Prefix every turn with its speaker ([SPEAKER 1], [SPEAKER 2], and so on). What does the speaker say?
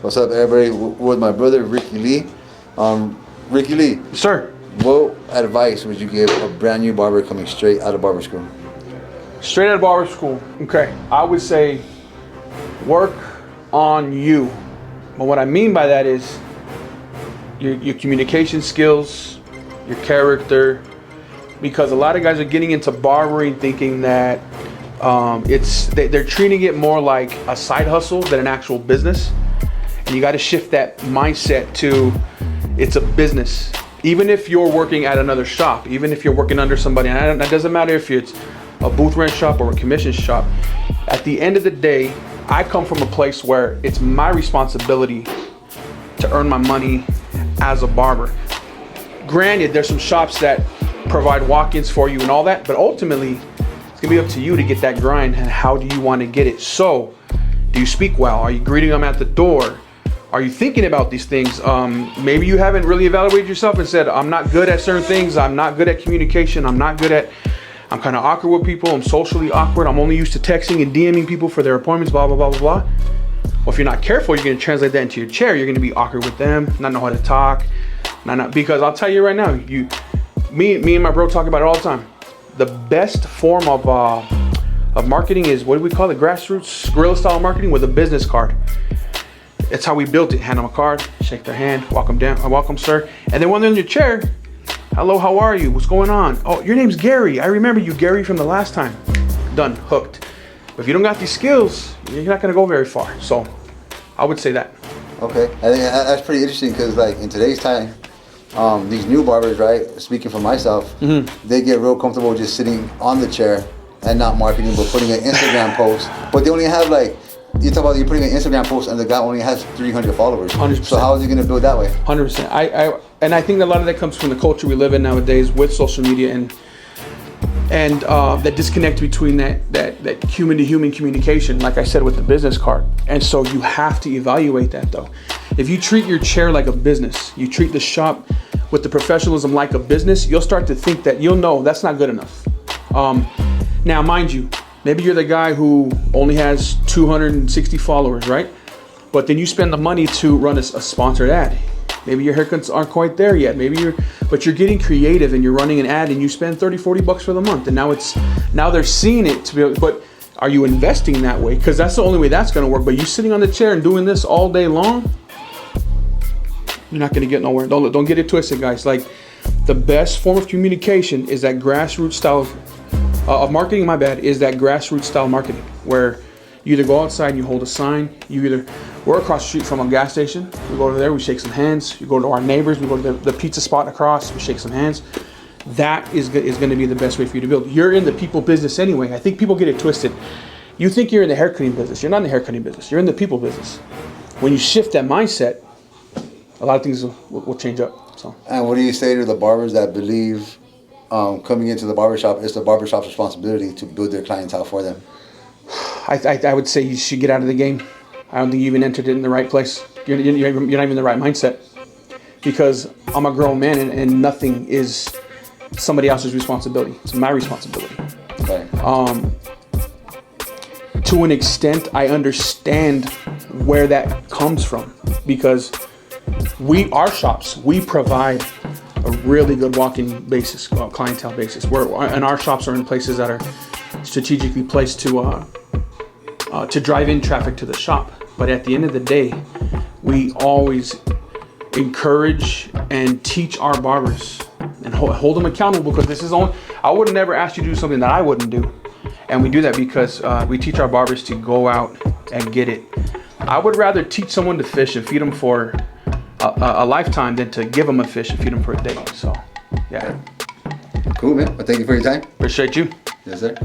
[SPEAKER 1] What's up, everybody? With my brother Ricky Lee. Ricky Lee,
[SPEAKER 2] Sir.
[SPEAKER 1] what advice would you give a brand new barber coming straight out of barber school?
[SPEAKER 2] Straight out of barber school. Okay. I would say work on you. But what I mean by that is your communication skills, your character, because a lot of guys are getting into barbering thinking that they're treating it more like a side hustle than an actual business. And you got to shift that mindset to it's a business. Even if you're working at another shop, even if you're working under somebody, and that doesn't matter if it's a booth rent shop or a commission shop. At the end of the day, I come from a place where it's my responsibility to earn my money as a barber. Granted, there's some shops that provide walk-ins for you and all that, but ultimately, it's gonna be up to you to get that grind and how do you want to get it. So, do you speak well? Are you greeting them at the door? Are you thinking about these things? Maybe you haven't really evaluated yourself and said, I'm not good at certain things. I'm not good at communication. I'm kind of awkward with people. I'm socially awkward. I'm only used to texting and DMing people for their appointments, blah, blah, blah, blah, blah. Well, if you're not careful, you're going to translate that into your chair. You're going to be awkward with them, not know how to talk. Because I'll tell you right now, me and my bro talk about it all the time. The best form of marketing is, what do we call it? Grassroots, guerrilla style marketing with a business card. It's how we built it. Hand them a card, shake their hand, welcome down, welcome sir. And then when they're in your chair, hello, how are you? What's going on? Oh, your name's Gary. I remember you, Gary, from the last time. Done, hooked. But if you don't got these skills, you're not gonna go very far. So I would say that.
[SPEAKER 1] Okay, I think that's pretty interesting because like in today's time, these new barbers, right, speaking for myself, they get real comfortable just sitting on the chair and not marketing, but putting an Instagram post. But they only have like, you talk about you're putting an Instagram post and the guy only has 300 followers.
[SPEAKER 2] 100%.
[SPEAKER 1] So how is he going to build that way?
[SPEAKER 2] 100%. I think that a lot of that comes from the culture we live in nowadays with social media and that disconnect between that human to human communication, like I said with the business card. And so you have to evaluate that though. If you treat your chair like a business, you treat the shop with the professionalism like a business, you'll start to think that you'll know that's not good enough. Now, mind you, maybe you're the guy who only has 260 followers, right? But then you spend the money to run a sponsored ad. Maybe your haircuts aren't quite there yet. But you're getting creative and you're running an ad and you spend 30, 40 bucks for the month. And now they're seeing it to be able, but are you investing that way? Because that's the only way that's gonna work. But you sitting on the chair and doing this all day long, you're not gonna get nowhere. Don't get it twisted, guys. Like the best form of communication is that grassroots style of marketing, is that grassroots style marketing where you either go outside and you hold a sign, we're across the street from a gas station, we go over there, we shake some hands, you go to our neighbors, we go to the pizza spot across, we shake some hands. That is going to be the best way for you to build. You're in the people business anyway. I think people get it twisted. You think you're in the haircutting business. You're not in the haircutting business. You're in the people business. When you shift that mindset, a lot of things will change up. So.
[SPEAKER 1] And what do you say to the barbers that believe coming into the barbershop, it's the barbershop's responsibility to build their clientele for them?
[SPEAKER 2] I would say you should get out of the game. I don't think you even entered it in the right place. You're not even in the right mindset. Because I'm a grown man and nothing is somebody else's responsibility. It's my responsibility.
[SPEAKER 1] Okay.
[SPEAKER 2] To an extent, I understand where that comes from. Because our shops, we provide a really good walk-in basis, clientele basis. And our shops are in places that are strategically placed to drive in traffic to the shop. But at the end of the day, we always encourage and teach our barbers and hold them accountable because I would never ask you to do something that I wouldn't do. And we do that because we teach our barbers to go out and get it. I would rather teach someone to fish and feed them for a lifetime than to give them a fish and feed them for a day. So, yeah.
[SPEAKER 1] Cool, man. Well, thank you for your time.
[SPEAKER 2] Appreciate you.
[SPEAKER 1] Yes, sir.